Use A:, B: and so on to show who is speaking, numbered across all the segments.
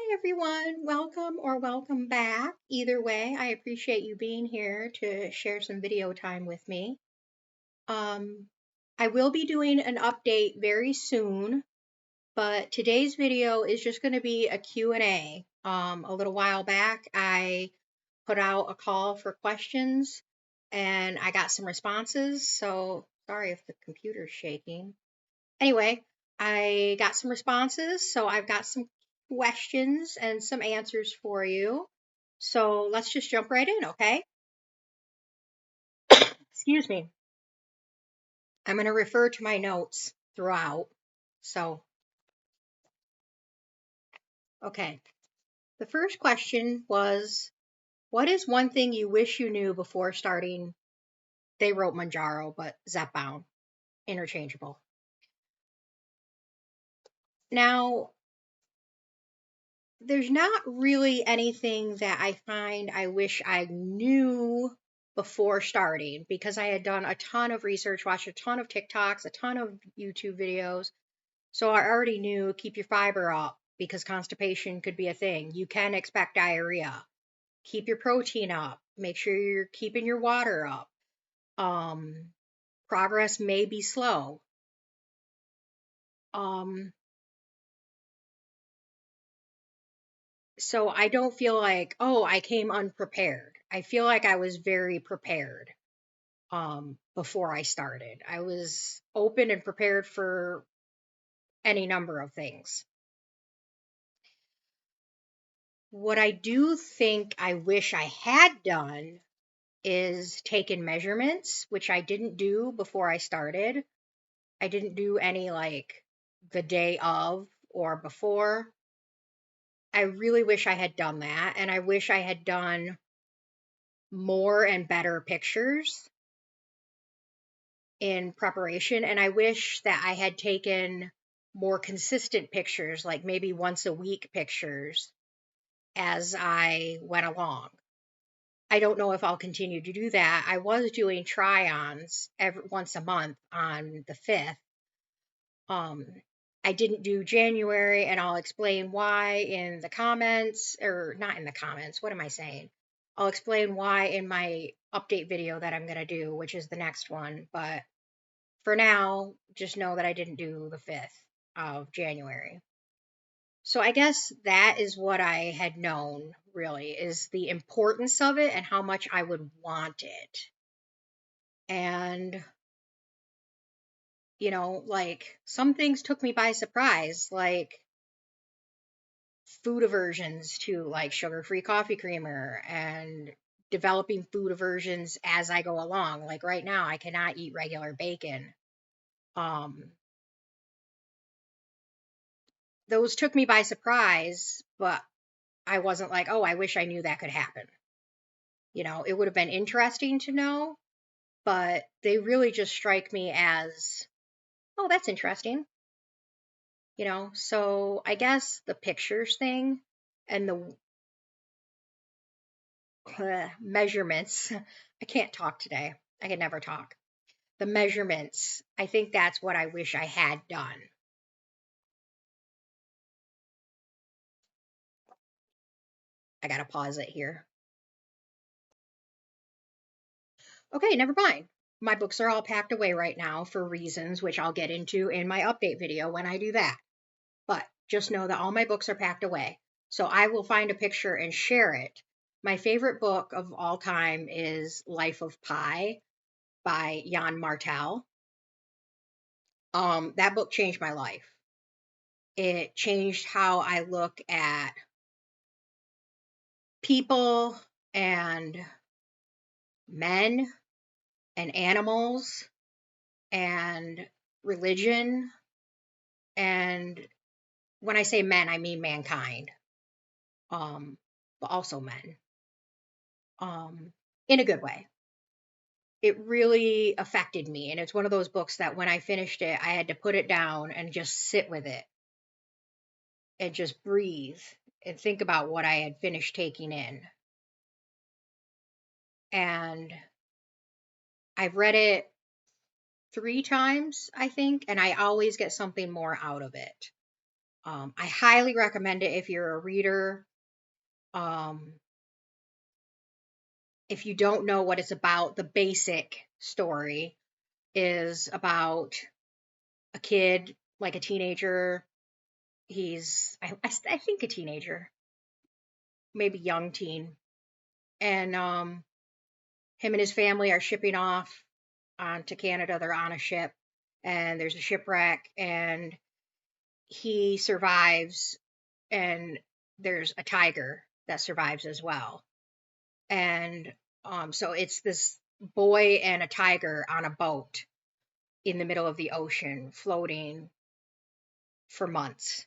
A: Hi everyone, welcome or welcome back. Either way, I appreciate you being here to share some video time with me. I will be doing an update very soon, but today's video is just going to be a Q&A. A little while back, I put out a call for questions and I got some responses, so sorry if the computer's shaking. Anyway, I got some responses, so I've got some questions and some answers for you. So let's just jump right in, okay? Excuse me. I'm going to refer to my notes throughout. So, okay. The first question was, what is one thing you wish you knew before starting? They wrote Manjaro, but Zepbound, interchangeable. Now, there's not really anything that I find I wish I knew before starting, because I had done a ton of research, watched a ton of TikToks, a ton of YouTube videos. So I already knew keep your fiber up because constipation could be a thing. You can expect diarrhea. Keep your protein up. Make sure you're keeping your water up. Progress may be slow. So I don't feel like, oh, I came unprepared. I feel like I was very prepared before I started. I was open and prepared for any number of things. What I do think I wish I had done is taken measurements, which I didn't do before I started. I didn't do any like the day of or before. I really wish I had done that, and I wish I had done more and better pictures in preparation, and I wish that I had taken more consistent pictures, like maybe once a week pictures as I went along. I don't know if I'll continue to do that. I was doing try-ons once a month on the 5th. I didn't do January, and I'll explain why in the comments, or not in the comments. What am I saying? I'll explain why in my update video that I'm going to do, which is the next one. But for now, just know that I didn't do the 5th of January. So I guess that is what I had known, really, is the importance of it and how much I would want it. And, you know, like some things took me by surprise, like food aversions to like sugar-free coffee creamer and developing food aversions as I go along. Like right now, I cannot eat regular bacon. Those took me by surprise, but I wasn't like, oh, I wish I knew that could happen. You know, it would have been interesting to know, but they really just strike me as, oh, that's interesting. You know, so I guess the pictures thing and the measurements, I can't talk today. I can never talk. The measurements, I think that's what I wish I had done. I gotta pause it here. Okay, never mind. My books are all packed away right now for reasons which I'll get into in my update video when I do that. But just know that all my books are packed away. So I will find a picture and share it. My favorite book of all time is Life of Pi by Jan Martel. That book changed my life. It changed how I look at people and men and animals and religion. And when I say men, I mean mankind, but also men, in a good way. It really affected me. And it's one of those books that when I finished it, I had to put it down and just sit with it and just breathe and think about what I had finished taking in. And I've read it 3 times, I think, and I always get something more out of it. I highly recommend it if you're a reader. If you don't know what it's about, the basic story is about a kid, like a teenager. I think a teenager, maybe young teen. And him and his family are shipping off to Canada. They're on a ship, and there's a shipwreck, and he survives, and there's a tiger that survives as well. And so it's this boy and a tiger on a boat in the middle of the ocean, floating for months.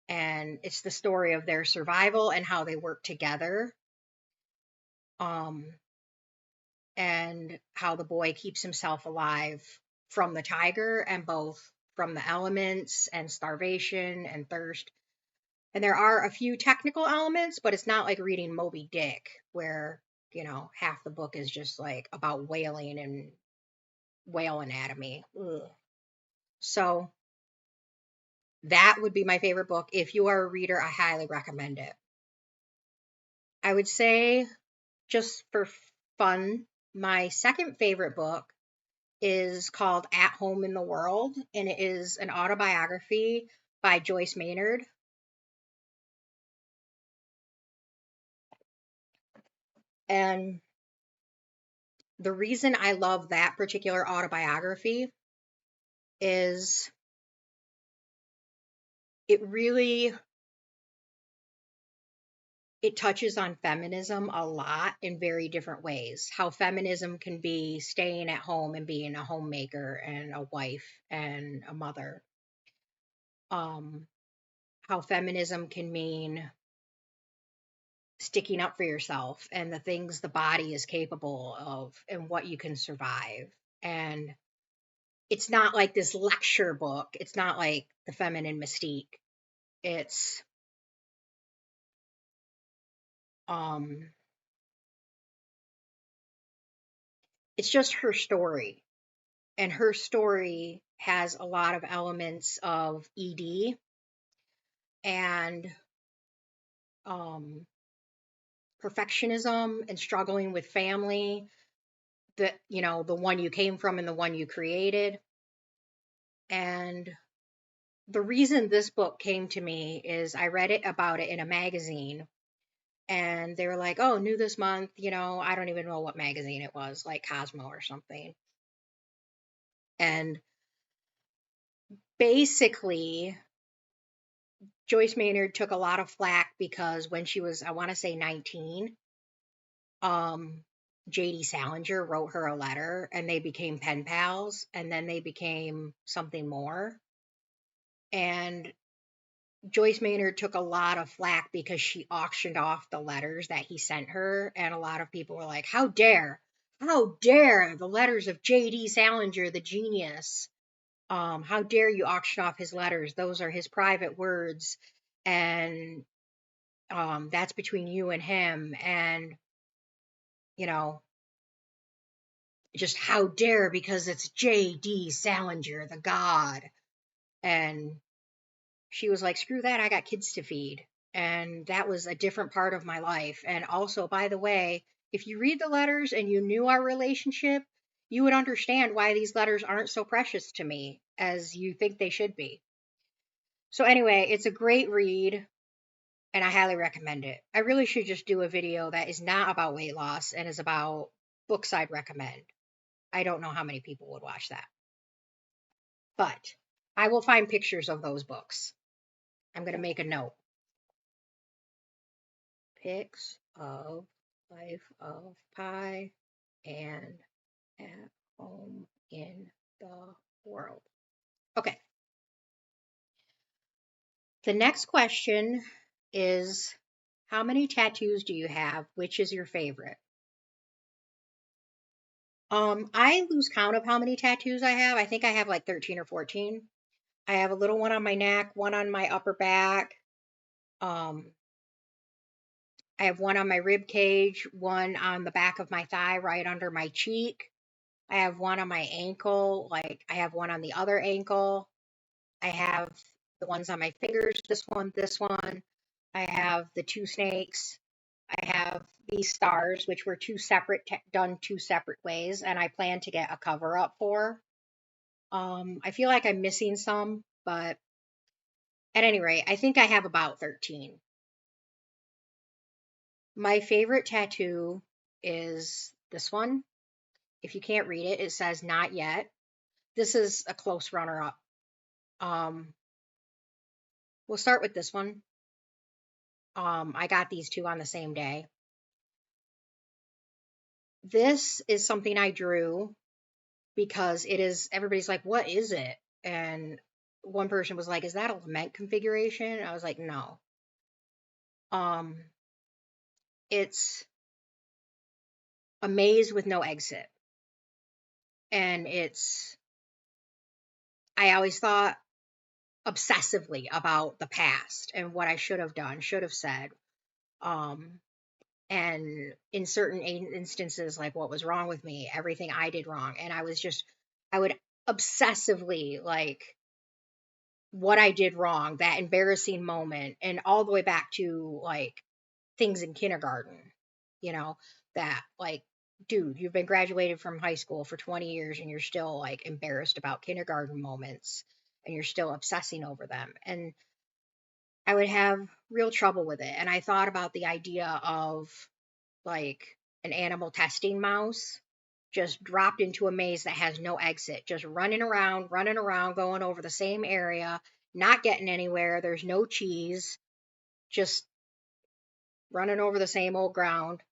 A: And it's the story of their survival and how they work together. And how the boy keeps himself alive from the tiger, and both from the elements and starvation and thirst. And there are a few technical elements, but it's not like reading Moby Dick, where, half the book is just like about whaling and whale anatomy. Ugh. So that would be my favorite book. If you are a reader, I highly recommend it. I would say, just for fun, my second favorite book is called At Home in the World, and it is an autobiography by Joyce Maynard. And the reason I love that particular autobiography is it touches on feminism a lot in very different ways. How feminism can be staying at home and being a homemaker and a wife and a mother. How feminism can mean sticking up for yourself and the things the body is capable of and what you can survive. And it's not like this lecture book. It's not like The Feminine Mystique. It's it's just her story. And her story has a lot of elements of ED and perfectionism and struggling with family, the one you came from and the one you created. And the reason this book came to me is I read about it in a magazine, and they were like, oh, new this month, I don't even know what magazine it was, like Cosmo or something. And basically, Joyce Maynard took a lot of flack because when she was, I want to say 19, J.D. Salinger wrote her a letter, and they became pen pals, and then they became something more. And Joyce Maynard took a lot of flack because she auctioned off the letters that he sent her, and a lot of people were like, how dare the letters of J.D. Salinger, the genius, how dare you auction off his letters? Those are his private words, and that's between you and him. And just how dare, because it's J.D. Salinger, the god. And she was like, screw that, I got kids to feed. And that was a different part of my life. And also, by the way, if you read the letters and you knew our relationship, you would understand why these letters aren't so precious to me as you think they should be. So anyway, it's a great read, and I highly recommend it. I really should just do a video that is not about weight loss and is about books I'd recommend. I don't know how many people would watch that. But I will find pictures of those books. I'm going to make a note. Pics of Life of Pi and At Home in the World. Okay. The next question is, how many tattoos do you have? Which is your favorite? I lose count of how many tattoos I have. I think I have like 13 or 14. I have a little one on my neck, one on my upper back. I have one on my rib cage, one on the back of my thigh, right under my cheek. I have one on my ankle, like I have one on the other ankle. I have the ones on my fingers, this one, this one. I have the two snakes. I have these stars, which were done two separate ways, and I plan to get a cover up for. I feel like I'm missing some, but at any rate, I think I have about 13. My favorite tattoo is this one. If you can't read it, it says not yet. This is a close runner up. We'll start with this one. I got these two on the same day. This is something I drew because everybody's like, what is it? And one person was like, is that a lament configuration? I was like, no. It's a maze with no exit. And I always thought obsessively about the past and what I should have done, should have said. And in certain instances, like what was wrong with me, everything I did wrong. And I would obsessively like what I did wrong, that embarrassing moment, and all the way back to like things in kindergarten, that like, dude, you've been graduated from high school for 20 years and you're still like embarrassed about kindergarten moments and you're still obsessing over them. And I would have real trouble with it. And I thought about the idea of like an animal testing mouse just dropped into a maze that has no exit, just running around, going over the same area, not getting anywhere. There's no cheese, just running over the same old ground,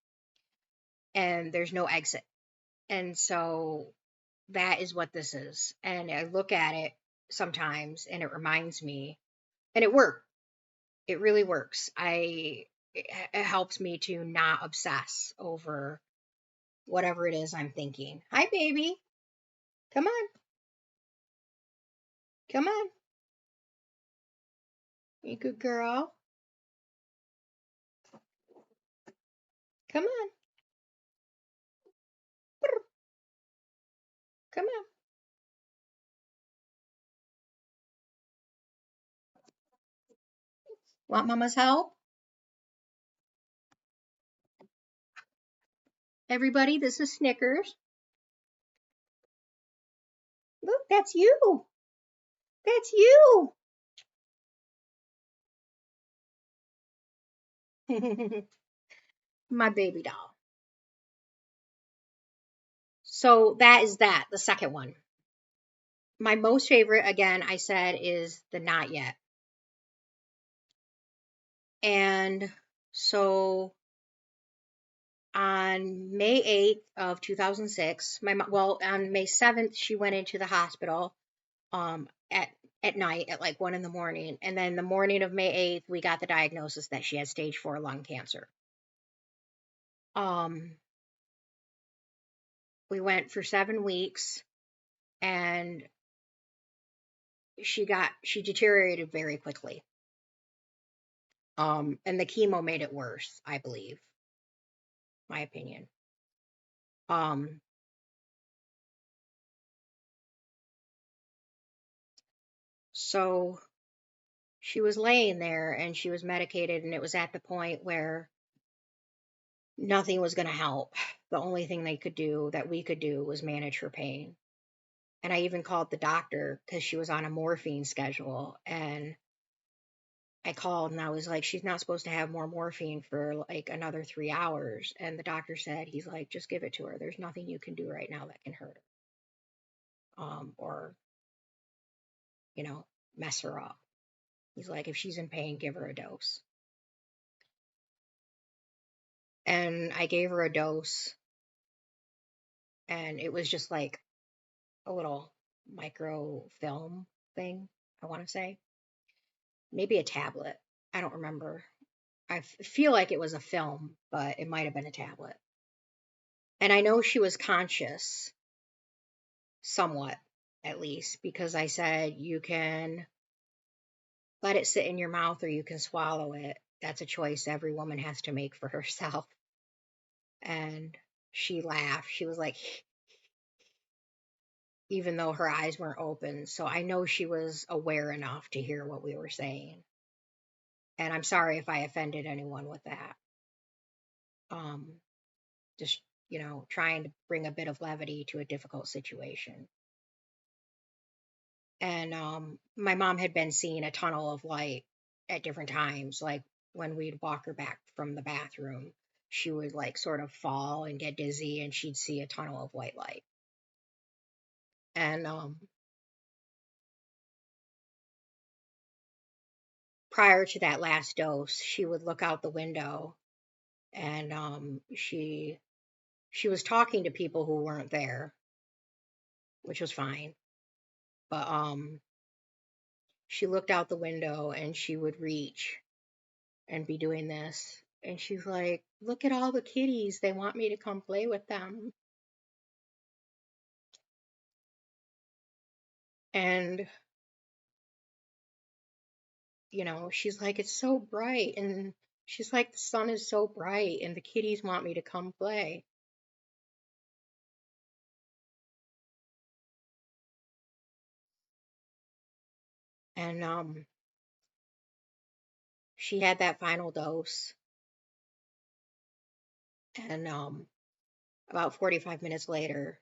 A: and there's no exit. And so that is what this is. And I look at it sometimes and it reminds me, and it worked. It really works. It helps me to not obsess over whatever it is I'm thinking. Hi, baby. Come on. Come on. You good girl. Come on. Come on. Want mama's help? Everybody, this is Snickers. Look, that's you. That's you. My baby doll. So that is the second one. My most favorite, again, I said, is the not yet. And so on May 8th of 2006, on May 7th, she went into the hospital at night at like 1 a.m. And then the morning of May 8th, we got the diagnosis that she had stage 4 lung cancer. We went for 7 weeks and she deteriorated very quickly. And the chemo made it worse, I believe. My opinion. So she was laying there and she was medicated, and it was at the point where nothing was going to help. The only thing we could do was manage her pain. And I even called the doctor because she was on a morphine schedule. And I called and I was like, she's not supposed to have more morphine for like another 3 hours. And the doctor said, he's like, just give it to her. There's nothing you can do right now that can hurt her. Or, mess her up. He's like, if she's in pain, give her a dose. And I gave her a dose. And it was just like a little microfilm thing, I want to say. Maybe a tablet. I don't remember. I feel like it was a film, but it might have been a tablet. And I know she was conscious, somewhat, at least, because I said, you can let it sit in your mouth or you can swallow it. That's a choice every woman has to make for herself. And she laughed. She was like, even though her eyes weren't open. So I know she was aware enough to hear what we were saying. And I'm sorry if I offended anyone with that. Um, just, trying to bring a bit of levity to a difficult situation. And my mom had been seeing a tunnel of light at different times. Like when we'd walk her back from the bathroom, she would like sort of fall and get dizzy, and she'd see a tunnel of white light. And prior to that last dose, she would look out the window, and she was talking to people who weren't there, which was fine. But she looked out the window and she would reach and be doing this. And she's like, "Look at all the kitties. They want me to come play with them." And, she's like, "It's so bright." And she's like, "The sun is so bright and the kitties want me to come play." And she had that final dose. And about 45 minutes later,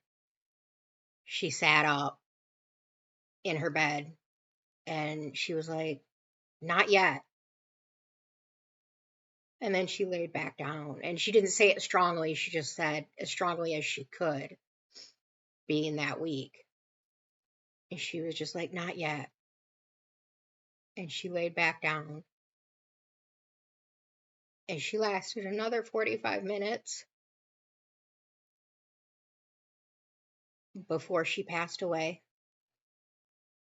A: she sat up in her bed and she was like, "Not yet." And then she laid back down. And she didn't say it strongly. She just said as strongly as she could, being that weak. And she was just like, "Not yet." And she laid back down. And she lasted another 45 minutes before she passed away.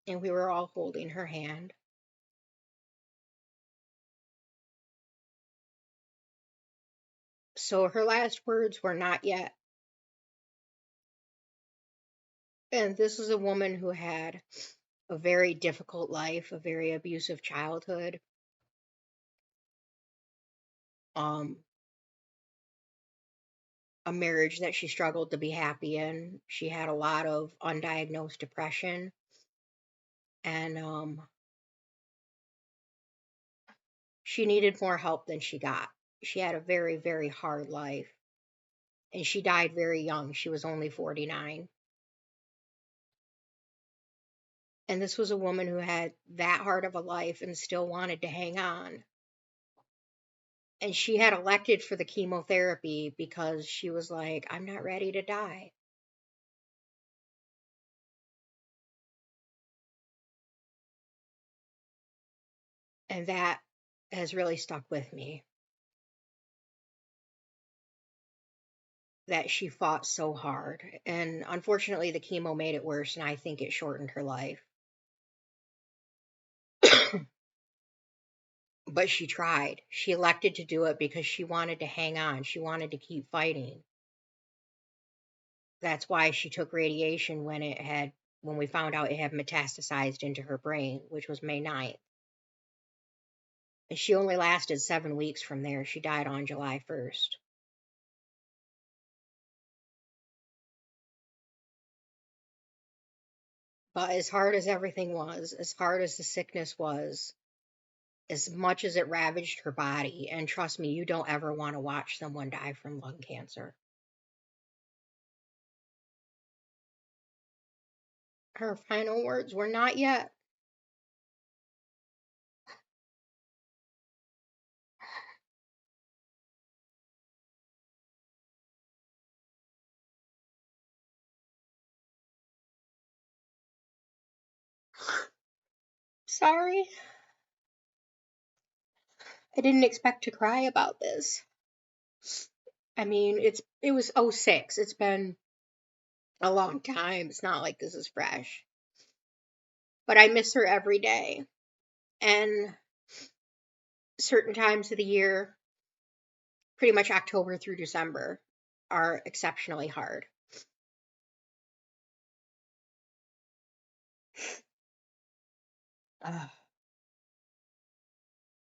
A: And we were all holding her hand. So her last words were, "Not yet." And this is a woman who had a very difficult life, a very abusive childhood. Um, a marriage that she struggled to be happy in. She had a lot of undiagnosed depression, and she needed more help than she got. She had a very, very hard life, and she died very young. She was only 49. And this was a woman who had that hard of a life and still wanted to hang on. And she had elected for the chemotherapy because she was like, "I'm not ready to die." And that has really stuck with me, that she fought so hard. And unfortunately, the chemo made it worse, and I think it shortened her life. But she tried. She elected to do it because she wanted to hang on. She wanted to keep fighting. That's why she took radiation when we found out it had metastasized into her brain, which was May 9th. And she only lasted 7 weeks from there. She died on July 1st. But as hard as everything was, as hard as the sickness was, as much as it ravaged her body, and trust me, you don't ever want to watch someone die from lung cancer. Her final words were, "Not yet." Sorry. I didn't expect to cry about this. I mean, it was '06. It's been a long time. It's not like this is fresh. But I miss her every day. And certain times of the year, pretty much October through December, are exceptionally hard. Ugh.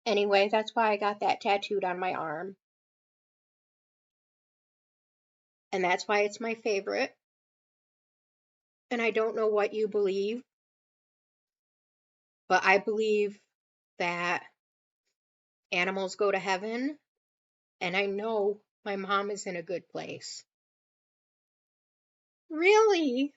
A: Anyway, that's why I got that tattooed on my arm. And that's why it's my favorite. And I don't know what you believe, but I believe that animals go to heaven, and I know my mom is in a good place. Really?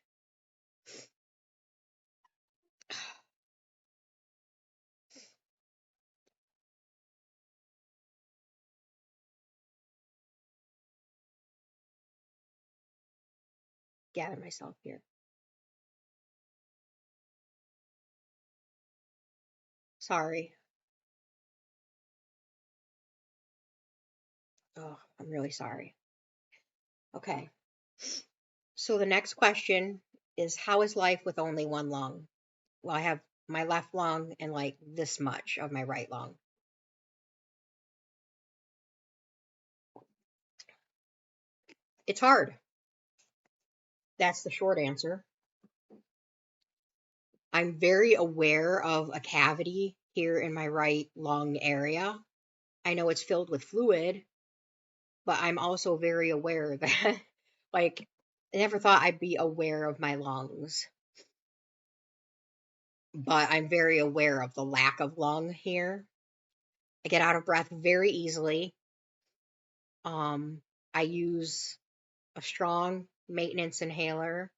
A: Gather myself here. Sorry. Oh, I'm really sorry. Okay. So the next question is, how is life with only one lung? Well, I have my left lung and like this much of my right lung. It's hard. That's the short answer. I'm very aware of a cavity here in my right lung area. I know it's filled with fluid, but I'm also very aware that, like, I never thought I'd be aware of my lungs, but I'm very aware of the lack of lung here. I get out of breath very easily. I use a strong maintenance inhaler,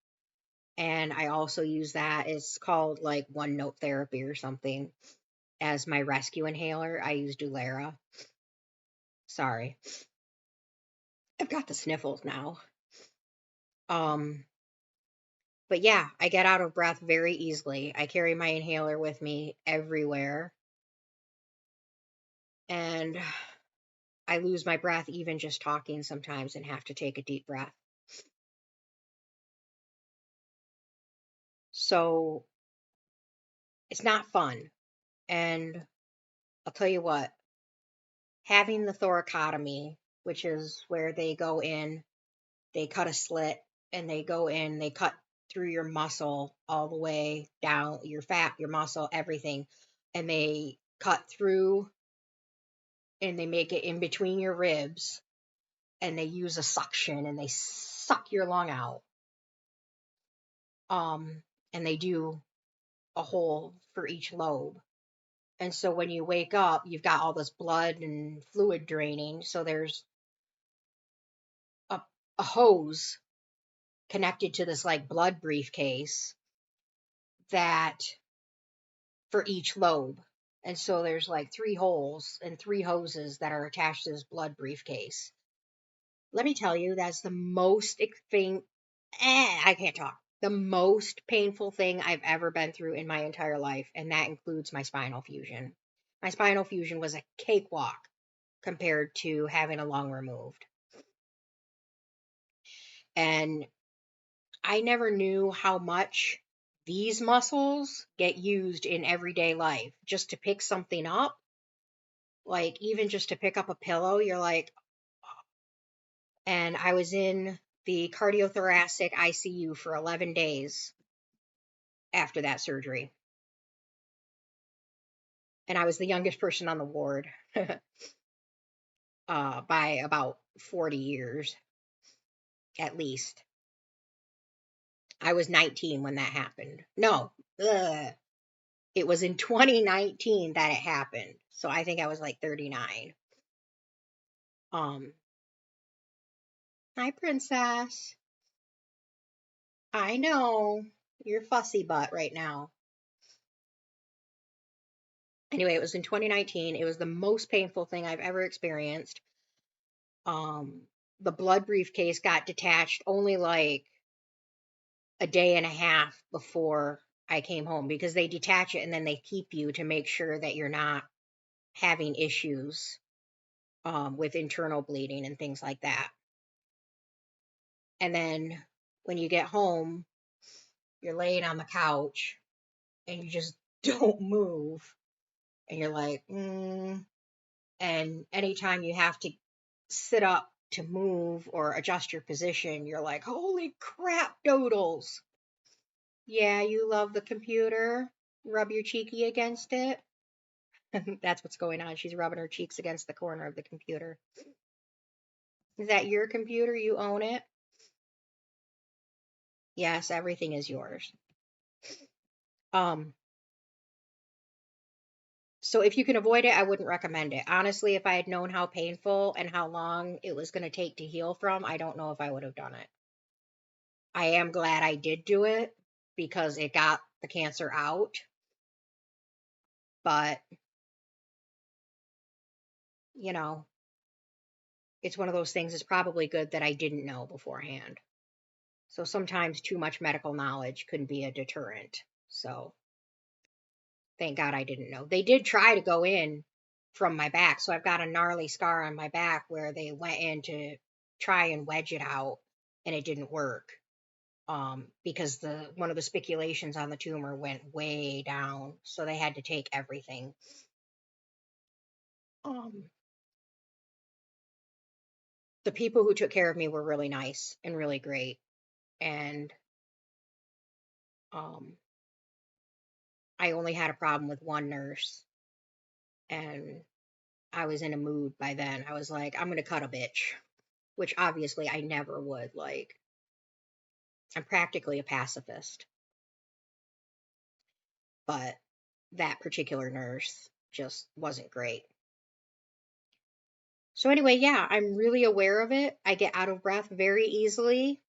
A: and I also use that. It's called like one note therapy or something as my rescue inhaler. I use Dulera. Sorry. I've got the sniffles now. Um, but yeah, I get out of breath very easily. I carry my inhaler with me everywhere. And I lose my breath even just talking sometimes and have to take a deep breath. So it's not fun. And I'll tell you what, having the thoracotomy, which is where they go in, they cut a slit and they go in, they cut through your muscle all the way down, your fat, your muscle, everything. And they cut through and they make it in between your ribs and they use a suction and they suck your lung out. And they do a hole for each lobe. And so when you wake up, you've got all this blood and fluid draining. So there's a, a hose connected to this like blood briefcase that for each lobe. And so there's like three holes and three hoses that are attached to this blood briefcase. Let me tell you, that's the most thing. I can't talk. The most painful thing I've ever been through in my entire life, and that includes my spinal fusion. My spinal fusion was a cakewalk compared to having a lung removed. And I never knew how much these muscles get used in everyday life. Just to pick something up, like even just to pick up a pillow, you're like, and I was in the cardiothoracic ICU for 11 days after that surgery. And I was the youngest person on the ward by about 40 years at least. I was 19 when that happened. No, it was in 2019 that it happened. So I think I was like 39. Um, Hi, princess. I know you're fussy butt right now. Anyway, it was in 2019. It was the most painful thing I've ever experienced. Um, the blood briefcase got detached only like a day and a half before I came home because they detach it and then they keep you to make sure that you're not having issues with internal bleeding and things like that. And then when you get home, you're laying on the couch and you just don't move. And you're like, And anytime you have to sit up to move or adjust your position, you're like, holy crap, doodles. Yeah, you love the computer. Rub your cheeky against it. That's what's going on. She's rubbing her cheeks against the corner of the computer. Is that your computer? You own it? Yes, everything is yours. Um, so if you can avoid it, I wouldn't recommend it. Honestly, if I had known how painful and how long it was going to take to heal from, I don't know if I would have done it. I am glad I did do it because it got the cancer out, but you know, it's one of those things. It's probably good that I didn't know beforehand. So sometimes too much medical knowledge can be a deterrent. So thank God I didn't know. They did try to go in from my back. So I've got a gnarly scar on my back where they went in to try and wedge it out and it didn't work. Because the one of the spiculations on the tumor went way down, so they had to take everything. Um, the people who took care of me were really nice and really great, and um, I only had a problem with one nurse, and I was in a mood by then. I was like, I'm gonna cut a bitch, which obviously I never would. Like, I'm practically a pacifist, but that particular nurse just wasn't great. So anyway, yeah, I'm really aware of it. I get out of breath very easily.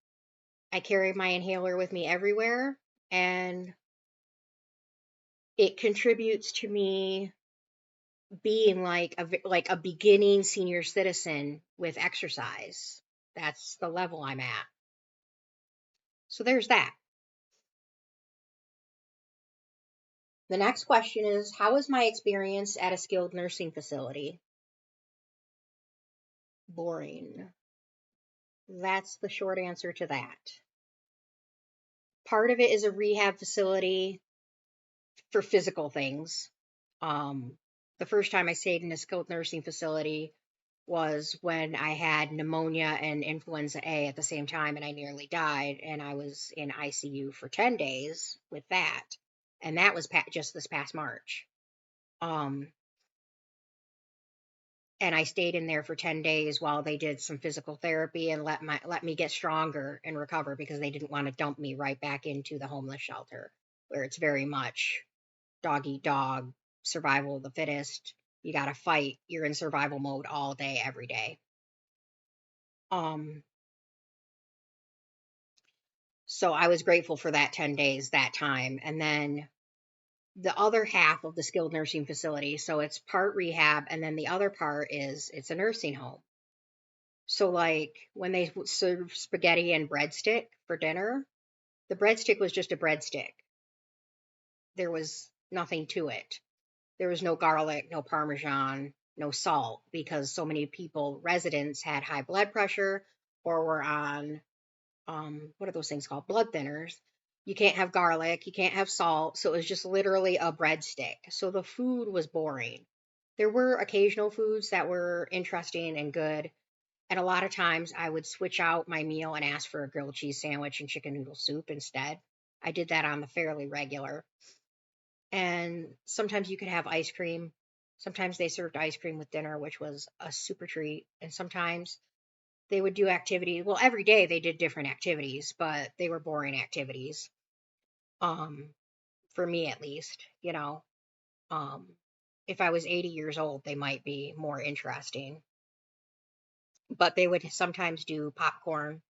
A: I carry my inhaler with me everywhere, and it contributes to me being like a beginning senior citizen with exercise. That's the level I'm at. So there's that. The next question is, how was my experience at a skilled nursing facility? Boring. That's the short answer to that. Part of it is a rehab facility for physical things. Um, the first time I stayed in a skilled nursing facility was when I had pneumonia and influenza A at the same time, and I nearly died. And I was in ICU for 10 days with that. And that was just this past March. Um, and I stayed in there for 10 days while they did some physical therapy and let me get stronger and recover because they didn't want to dump me right back into the homeless shelter where it's very much dog eat dog, survival of the fittest. You got to fight. You're in survival mode all day, every day. Um, so I was grateful for that 10 days, that time. And then the other half of the skilled nursing facility, so it's part rehab, and then the other part is it's a nursing home. So, like when they serve spaghetti and breadstick for dinner, the breadstick was just a breadstick. There was nothing to it. There was no garlic, no Parmesan, no salt, because so many people, residents, had high blood pressure or were on, what are those things called? Blood thinners. You can't have garlic, you can't have salt. So it was just literally a breadstick. So the food was boring. There were occasional foods that were interesting and good. And a lot of times I would switch out my meal and ask for a grilled cheese sandwich and chicken noodle soup instead. I did that on the fairly regular. And sometimes you could have ice cream. Sometimes they served ice cream with dinner, which was a super treat. And sometimes they would do activities. Well, every day they did different activities, but they were boring activities. Um, for me at least, you know. Um, if I was 80 years old, they might be more interesting. But they would sometimes do popcorn,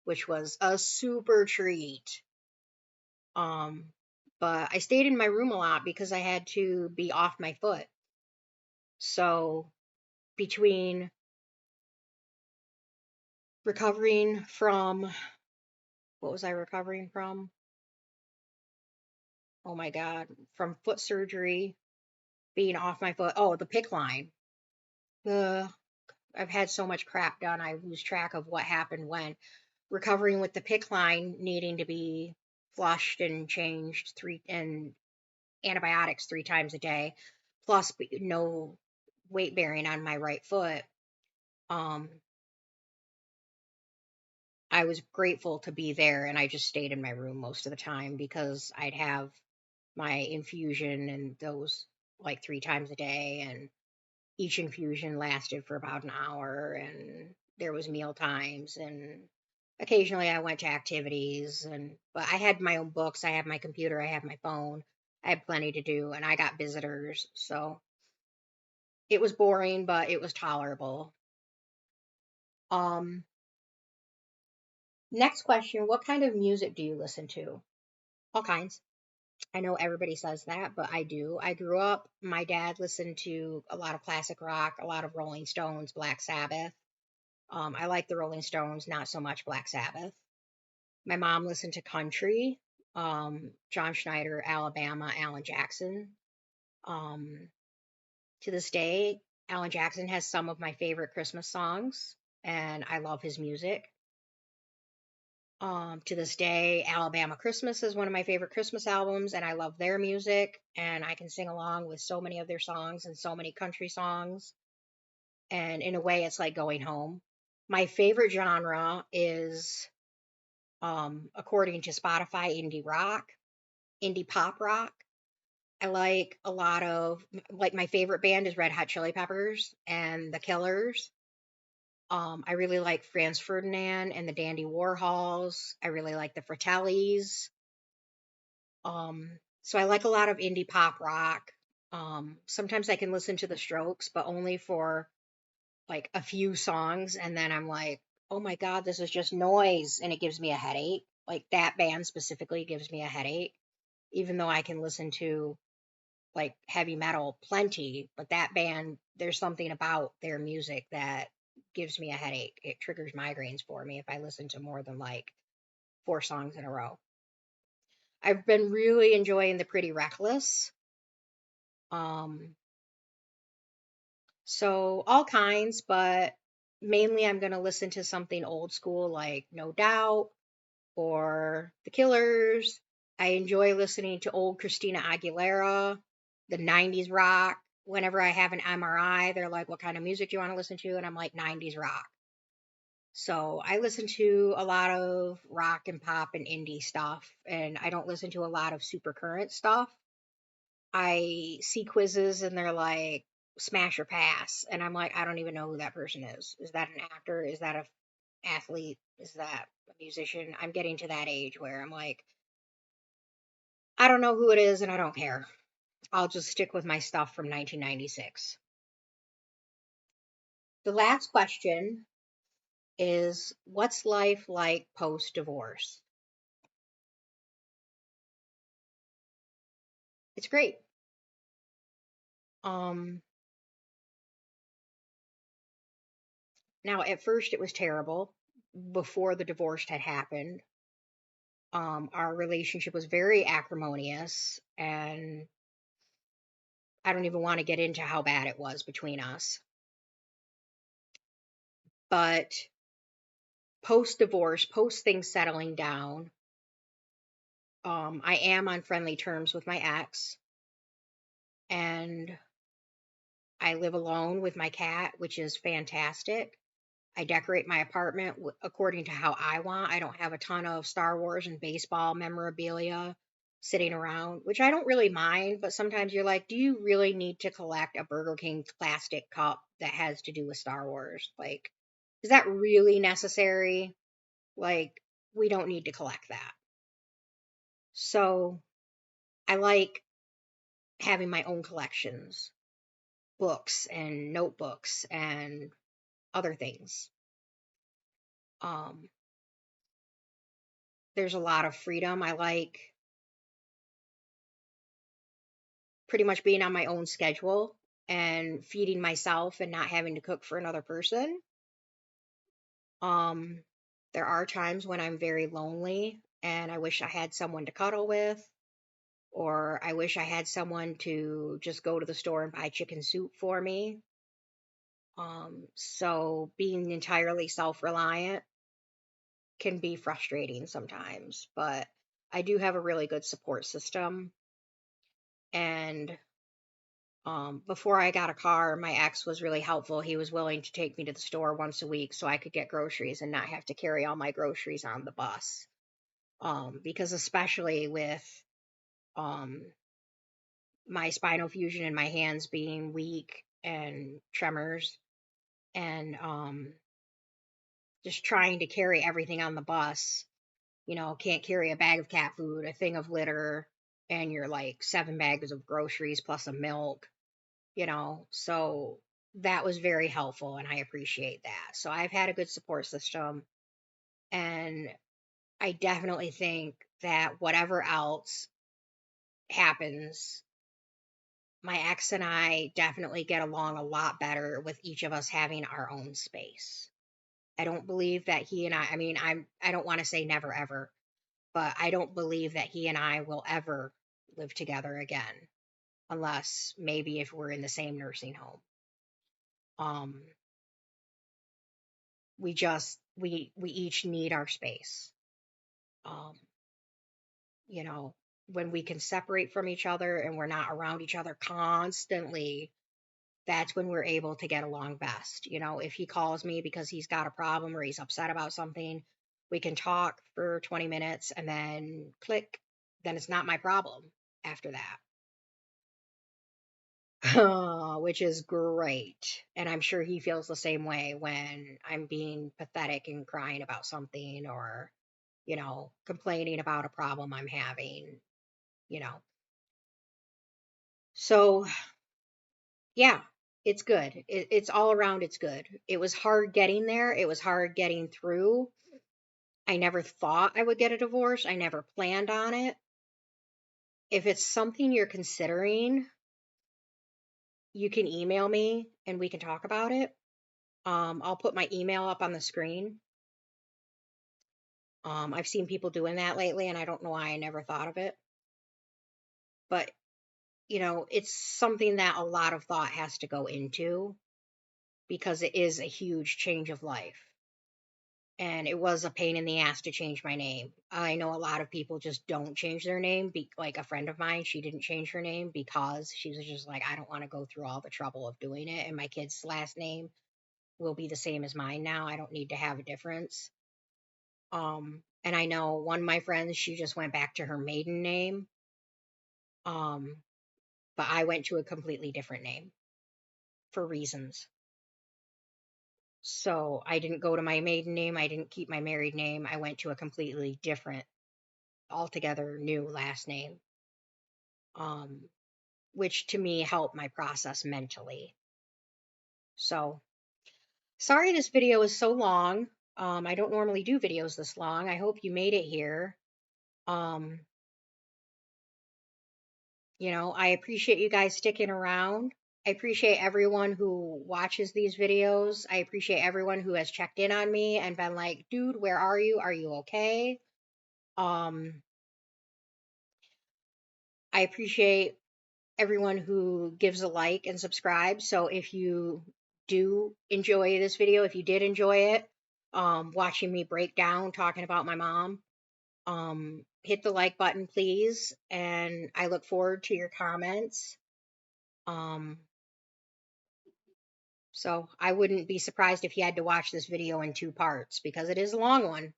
A: which was a super treat. Um, but I stayed in my room a lot because I had to be off my foot. So between recovering from, what was I recovering from? Oh my God, from foot surgery, being off my foot. Oh, the PICC line. The I've had so much crap done, I lose track of what happened when. Recovering with the PICC line needing to be flushed and changed and antibiotics 3 times a day, plus no weight bearing on my right foot. Um, I was grateful to be there, and I just stayed in my room most of the time because I'd have my infusion and those like 3 times a day, and each infusion lasted for about an hour, and there was meal times, and occasionally I went to activities, but I had my own books, I had my computer, I had my phone. I had plenty to do, and I got visitors, so it was boring, but it was tolerable. Um, Next question, what kind of music do you listen to? All kinds. I know everybody says that, but I do. I grew up, my dad listened to a lot of classic rock, a lot of Rolling Stones, Black Sabbath. I like the Rolling Stones, not so much Black Sabbath. My mom listened to country, John Schneider, Alabama, Alan Jackson. Um, to this day, Alan Jackson has some of my favorite Christmas songs, and I love his music. To this day, Alabama Christmas is one of my favorite Christmas albums, and I love their music, and I can sing along with so many of their songs and so many country songs. And in a way, it's like going home. My favorite genre is, according to Spotify, indie rock, indie pop rock. I like a lot of, like, my favorite band is Red Hot Chili Peppers and The Killers. I really like Franz Ferdinand and the Dandy Warhols. I really like the Fratellis. So I like a lot of indie pop rock. Sometimes I can listen to the Strokes, but only for like a few songs, and then I'm like, oh my God, this is just noise, and it gives me a headache. Like that band specifically gives me a headache, even though I can listen to like heavy metal plenty, but that band, there's something about their music that gives me a headache. It triggers migraines for me if I listen to more than like four songs in a row. I've been really enjoying the Pretty Reckless. Um, so all kinds, but mainly I'm going to listen to something old school like No Doubt or The Killers. I enjoy listening to old Christina Aguilera, the 90s rock. Whenever I have an MRI, they're like, what kind of music do you want to listen to? And I'm like, 90s rock. So I listen to a lot of rock and pop and indie stuff, and I don't listen to a lot of super current stuff. I see quizzes and they're like, smash or pass. And I'm like, I don't even know who that person is. Is that an actor? Is that a athlete? Is that a musician? I'm getting to that age where I'm like, I don't know who it is and I don't care. I'll just stick with my stuff from 1996. The last question is, what's life like post divorce? It's great. Um, Now at first it was terrible before the divorce had happened. Our relationship was very acrimonious, and I don't even want to get into how bad it was between us. But post divorce, post things settling down, I am on friendly terms with my ex, and I live alone with my cat, which is fantastic. I decorate my apartment according to how I want. I don't have a ton of Star Wars and baseball memorabilia sitting around, which I don't really mind, but sometimes you're like, do you really need to collect a Burger King plastic cup that has to do with Star Wars? Like, is that really necessary? Like, we don't need to collect that. So I like having my own collections, books and notebooks and other things. Um, there's a lot of freedom. I like pretty much being on my own schedule and feeding myself and not having to cook for another person. Um, there are times when I'm very lonely and I wish I had someone to cuddle with, or I wish I had someone to just go to the store and buy chicken soup for me. So being entirely self-reliant can be frustrating sometimes, but I do have a really good support system. And before I got a car, my ex was really helpful. He was willing to take me to the store once a week so I could get groceries and not have to carry all my groceries on the bus. Because especially with um, my spinal fusion and my hands being weak and tremors, and just trying to carry everything on the bus. You know, can't carry a bag of cat food, a thing of litter, and you're like 7 bags of groceries plus a milk, you know. So that was very helpful and I appreciate that. So I've had a good support system, and I definitely think that whatever else happens, my ex and I definitely get along a lot better with each of us having our own space. I don't believe that he and I mean, I don't want to say never ever, but I don't believe that he and I will ever live together again, unless maybe if we're in the same nursing home. Um, we each need our space. Um, you know, when we can separate from each other and we're not around each other constantly, that's when we're able to get along best. You know, if he calls me because he's got a problem or he's upset about something, we can talk for 20 minutes and then click, then it's not my problem after that. Which is great. And I'm sure he feels the same way when I'm being pathetic and crying about something or, you know, complaining about a problem I'm having, you know. So, yeah, it's good. It's all around, it's good. It was hard getting there, it was hard getting through. I never thought I would get a divorce, I never planned on it. If it's something you're considering, you can email me and we can talk about it. I'll put my email up on the screen. I've seen people doing that lately, and I don't know why I never thought of it. But, you know, it's something that a lot of thought has to go into because it is a huge change of life. And it was a pain in the ass to change my name. I know a lot of people just don't change their name. Like a friend of mine, she didn't change her name because she was just like, I don't want to go through all the trouble of doing it. And my kid's last name will be the same as mine now. I don't need to have a difference. And I know one of my friends, she just went back to her maiden name. Um, but I went to a completely different name for reasons. So I didn't go to my maiden name. I didn't keep my married name. I went to a completely different, altogether new last name, um, which to me helped my process mentally. So sorry this video is so long. I don't normally do videos this long. I hope you made it here. Um, You know, I appreciate you guys sticking around. I appreciate everyone who watches these videos. I appreciate everyone who has checked in on me and been like, dude, where are you? Are you okay? Um, I appreciate everyone who gives a like and subscribes. So if you do enjoy this video, if you did enjoy it, watching me break down talking about my mom, hit the like button, please. And I look forward to your comments. Um, So I wouldn't be surprised if you had to watch this video in 2 parts because it is a long one.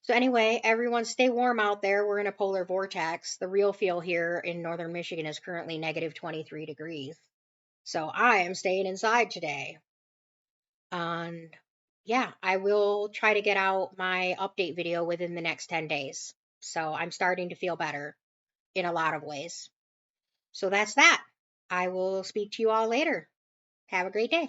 A: So anyway, everyone stay warm out there. We're in a polar vortex. The real feel here in northern Michigan is currently negative 23 degrees. So I am staying inside today. And yeah, I will try to get out my update video within the next 10 days. So I'm starting to feel better in a lot of ways. So that's that. I will speak to you all later. Have a great day.